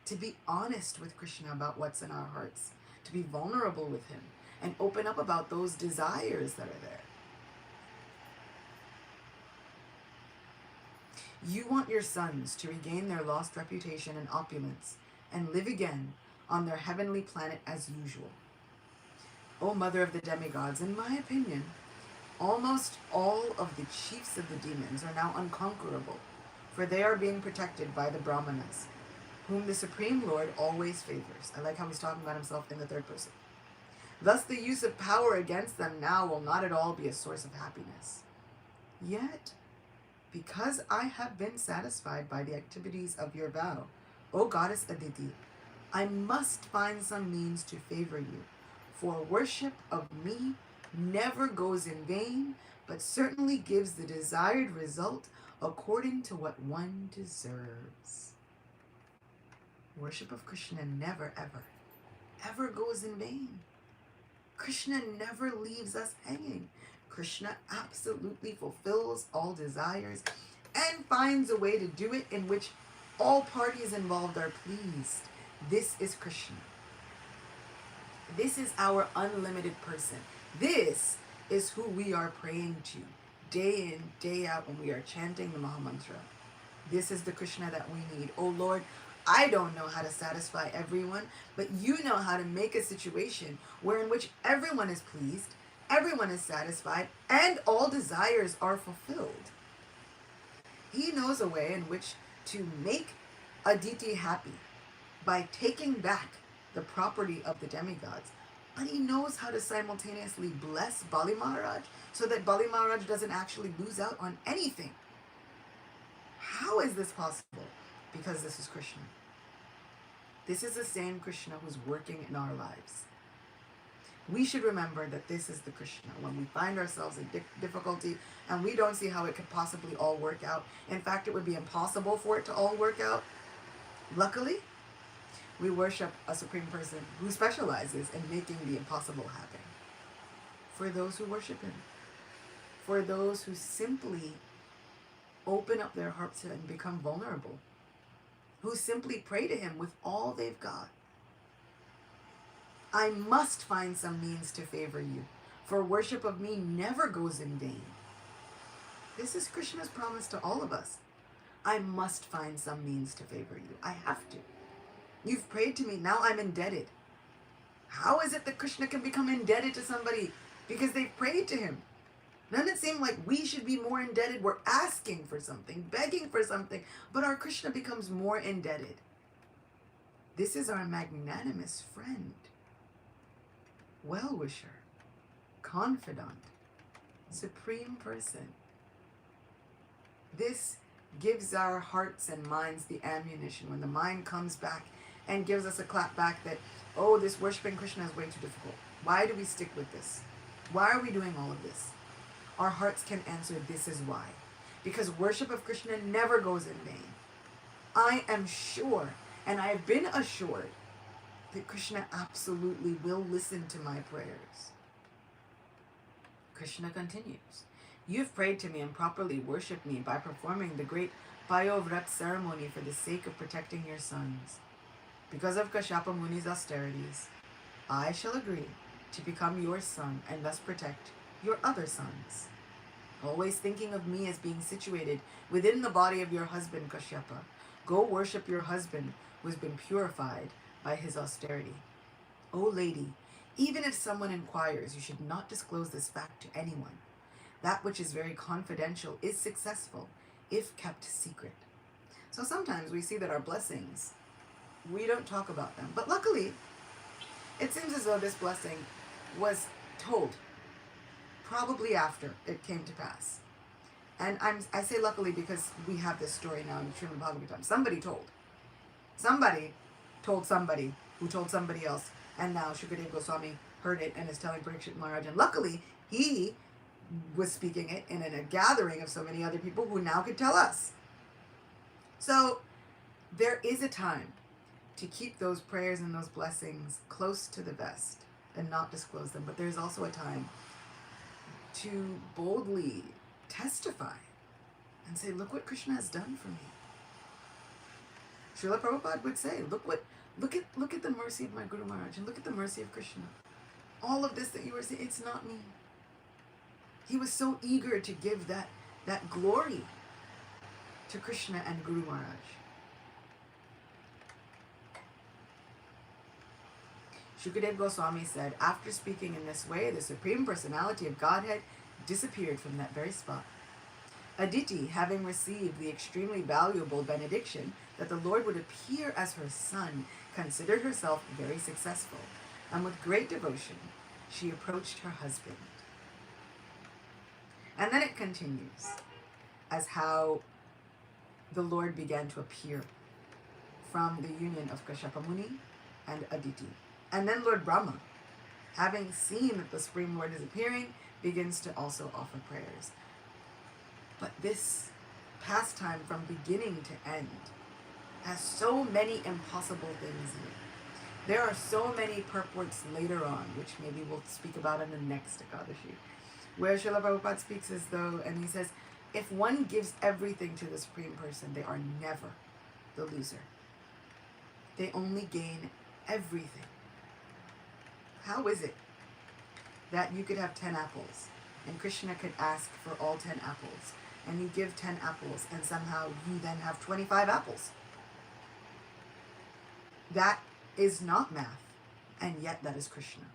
To be honest with Krishna about what's in our hearts. To be vulnerable with him and open up about those desires that are there. You want your sons to regain their lost reputation and opulence and live again on their heavenly planet as usual. O Mother of the demigods, in my opinion, almost all of the chiefs of the demons are now unconquerable, for they are being protected by the Brahmanas, whom the Supreme Lord always favors. I like how he's talking about himself in the third person. Thus the use of power against them now will not at all be a source of happiness. Yet, because I have been satisfied by the activities of your vow, O Goddess Aditi, I must find some means to favor you, For worship of me never goes in vain, but certainly gives the desired result according to what one deserves. Worship of Krishna never, ever goes in vain. Krishna never leaves us hanging. Krishna absolutely fulfills all desires and finds a way to do it in which all parties involved are pleased. This is Krishna. This is our unlimited person. This is who we are praying to day in, day out when we are chanting the Mahamantra. This is the Krishna that we need. Oh Lord, I don't know how to satisfy everyone, but you know how to make a situation where in which everyone is pleased, everyone is satisfied, and all desires are fulfilled. He knows a way in which to make Aditi happy by taking back the property of the demigods. But he knows how to simultaneously bless Bali Maharaj so that Bali Maharaj doesn't actually lose out on anything. How is this possible? Because this is Krishna. This is the same Krishna who's working in our lives. We should remember that this is the Krishna. When we find ourselves in difficulty and we don't see how it could possibly all work out, in fact, it would be impossible for it to all work out. Luckily, we worship a Supreme Person who specializes in making the impossible happen. For those who worship Him. For those who simply open up their hearts and become vulnerable. Who simply pray to Him with all they've got. I must find some means to favor you, for worship of me never goes in vain. This is Krishna's promise to all of us. I must find some means to favor you. I have to. You've prayed to me, now I'm indebted. How is it that Krishna can become indebted to somebody because they've prayed to him? Doesn't it seem like we should be more indebted? We're asking for something, begging for something, but our Krishna becomes more indebted. This is our magnanimous friend, well-wisher, confidant, Supreme Person. This gives our hearts and minds the ammunition when the mind comes back and gives us a clap back that, oh, this worshiping Krishna is way too difficult. Why do we stick with this? Why are we doing all of this? Our hearts can answer, this is why. Because worship of Krishna never goes in vain. I am sure, and I have been assured, that Krishna absolutely will listen to my prayers. Krishna continues, you've prayed to me and properly worshipped me by performing the great Payovrat ceremony for the sake of protecting your sons. Because of Kashyapa Muni's austerities, I shall agree to become your son and thus protect your other sons. Always thinking of me as being situated within the body of your husband Kashyapa, go worship your husband who has been purified by his austerity. O lady, even if someone inquires, you should not disclose this fact to anyone. That which is very confidential is successful if kept secret. So sometimes we see that our blessings, we don't talk about them. But luckily, it seems as though this blessing was told probably after it came to pass. And I say luckily because we have this story now in the Srimad Bhagavatam. Somebody told somebody who told somebody else, and now Shukadeva Goswami heard it and is telling Parikshit Maharaj. And luckily, he was speaking it in a gathering of so many other people who now could tell us. So there is a time to keep those prayers and those blessings close to the vest and not disclose them. But there's also a time to boldly testify and say, look what Krishna has done for me. Srila Prabhupada would say, look at the mercy of my Guru Maharaj and look at the mercy of Krishna. All of this that you were saying, it's not me. He was so eager to give that glory to Krishna and Guru Maharaj. Shukadeva Goswami said, after speaking in this way, the Supreme Personality of Godhead disappeared from that very spot. Aditi, having received the extremely valuable benediction that the Lord would appear as her son, considered herself very successful, and with great devotion, she approached her husband. And then it continues as how the Lord began to appear from the union of Kashyapa Muni and Aditi. And then Lord Brahma having seen that the Supreme Lord is appearing, begins to also offer prayers. But this pastime from beginning to end has so many impossible things in it. There are so many purports later on, which maybe we'll speak about in the next Ekadashi, where Srila Prabhupada speaks as though, and he says, if one gives everything to the Supreme Person, they are never the loser. They only gain everything. How is it that you could have 10 apples, and Krishna could ask for all 10 apples, and you give 10 apples, and somehow you then have 25 apples? That is not math, and yet that is Krishna.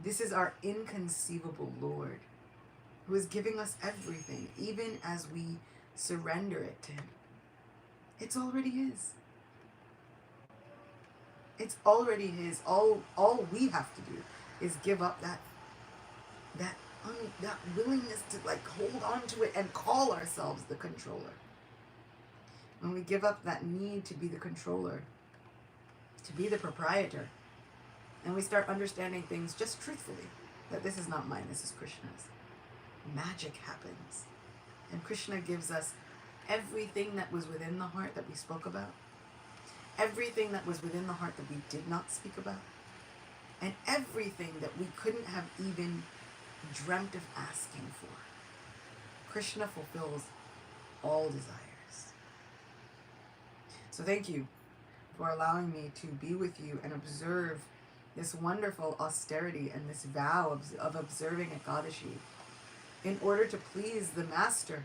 This is our inconceivable Lord, who is giving us everything, even as we surrender it to him. It's already his. It's already his. All we have to do is give up that willingness to hold on to it and call ourselves the controller. When we give up that need to be the controller, to be the proprietor, and we start understanding things just truthfully, that this is not mine, this is Krishna's, magic happens. And Krishna gives us everything that was within the heart that we spoke about, everything that was within the heart that we did not speak about, and everything that we couldn't have even dreamt of asking for. Krishna fulfills all desires. So thank you for allowing me to be with you and observe this wonderful austerity and this vow of observing Ekadashi in order to please the master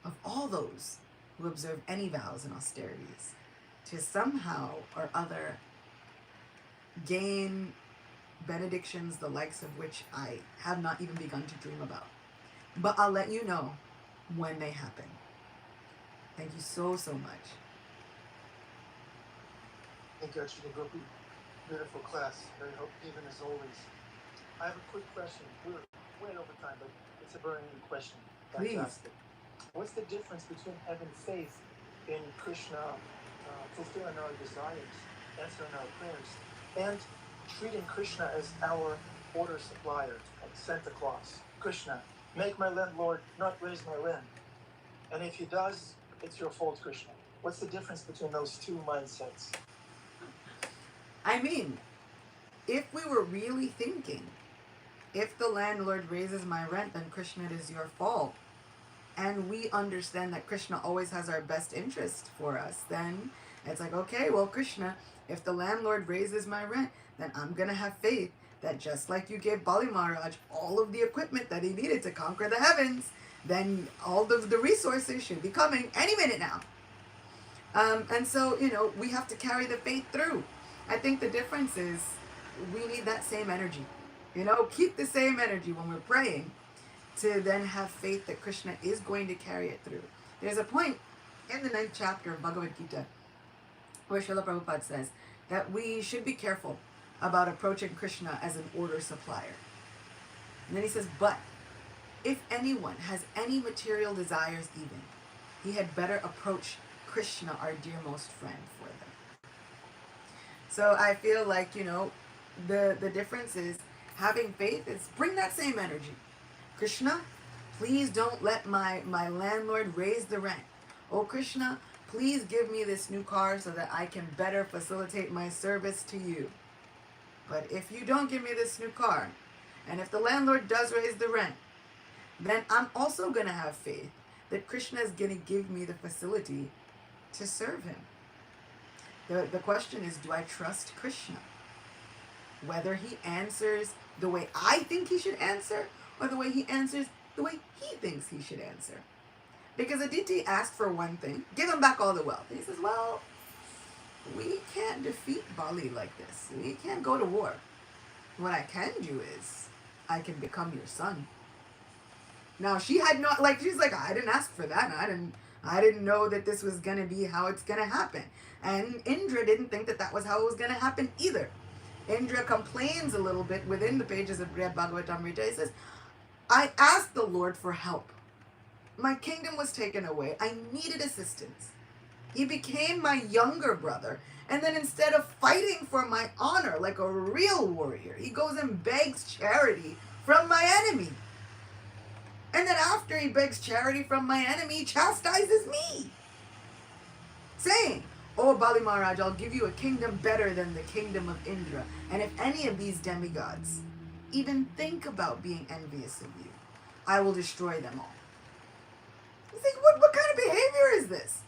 of all those who observe any vows and austerities, to somehow or other gain benedictions the likes of which I have not even begun to dream about. But I'll let you know when they happen. Thank you so, so much. Thank you, Ashwini Gopi. Beautiful class. Very hope, even as always. I have a quick question. We're way over time, but it's a burning question. Fantastic. Please. What's the difference between having faith in Krishna fulfilling our desires, answering our prayers, and treating Krishna as our order supplier, like Santa Claus? Krishna, make my landlord not raise my rent. And if he does, it's your fault, Krishna. What's the difference between those two mindsets? I mean, if we were really thinking, if the landlord raises my rent, then Krishna, it is your fault, and we understand that Krishna always has our best interest for us, then it's like, okay, well, Krishna, if the landlord raises my rent, then I'm going to have faith that just like you gave Bali Maharaj all of the equipment that he needed to conquer the heavens, then all of the resources should be coming any minute now. And so, we have to carry the faith through. I think the difference is we need that same energy. Keep the same energy when we're praying to then have faith that Krishna is going to carry it through. There's a point in the 9th chapter of Bhagavad Gita where Srila Prabhupada says that we should be careful about approaching Krishna as an order supplier. And then he says, but if anyone has any material desires even, he had better approach Krishna, our dearmost friend, for them. So I feel like, the difference is having faith is bring that same energy. Krishna, please don't let my landlord raise the rent. Oh, Krishna, please give me this new car so that I can better facilitate my service to you. But if you don't give me this new car, and if the landlord does raise the rent, then I'm also going to have faith that Krishna is going to give me the facility to serve him. The question is, do I trust Krishna? Whether he answers the way I think he should answer, or the way he answers the way he thinks he should answer. Because Aditi asked for one thing, give him back all the wealth. And he says, well, we can't defeat Bali like this. We can't go to war. What I can do is, I can become your son. Now, she had not, she's like, I didn't ask for that. And I didn't know that this was going to be how it's going to happen. And Indra didn't think that was how it was going to happen either. Indra complains a little bit within the pages of Brihad Bhagavatamrita. He says, I asked the Lord for help. My kingdom was taken away. I needed assistance. He became my younger brother. And then instead of fighting for my honor like a real warrior, he goes and begs charity from my enemy. And then after he begs charity from my enemy, he chastises me, saying, "Oh, Bali Maharaj, I'll give you a kingdom better than the kingdom of Indra. And if any of these demigods even think about being envious of you, I will destroy them all." You think, what kind of behavior is this?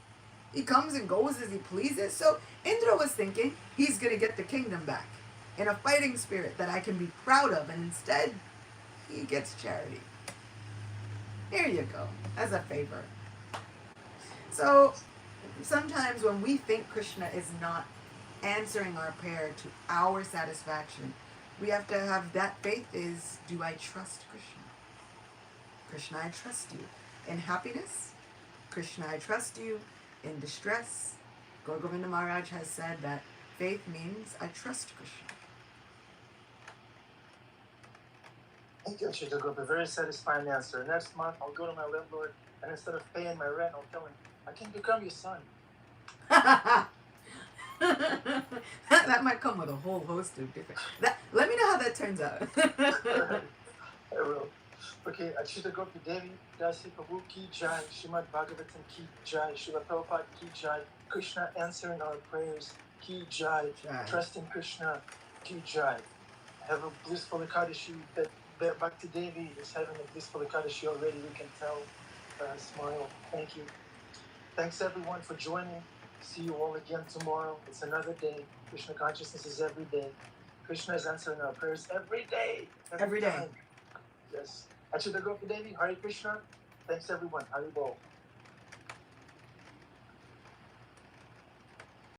He comes and goes as he pleases. So Indra was thinking he's going to get the kingdom back in a fighting spirit that I can be proud of. And instead, he gets charity. Here you go, as a favor. So sometimes when we think Krishna is not answering our prayer to our satisfaction, we have to have that faith is, do I trust Krishna? Krishna, I trust you. In happiness, Krishna, I trust you. In distress, Gaur Govinda Maharaj has said that faith means I trust Krishna. Thank you, Akshita Group. A very satisfying answer. Next month, I'll go to my landlord, and instead of paying my rent, I'll tell him, I can become your son. that might come with a whole host of different... let me know how that turns out. I will. Okay, Akshita Gopi Devi, Dasi Prabhu Ki Jai, Srimad Bhagavatam Ki Jai, Srila Prabhupada Ki Jai, Krishna answering our prayers Ki Jai, trust in Krishna Ki Jai. Have a blissful Ekadashi. That Bhakti Devi is having a blissful Ekadashi already, we can tell. Smile. Thank you. Thanks everyone for joining. See you all again tomorrow. It's another day. Krishna consciousness is every day. Krishna is answering our prayers every day. Every day. Yes. Achita Gopi Devi, Hare Krishna. Thanks everyone. Hari Bol.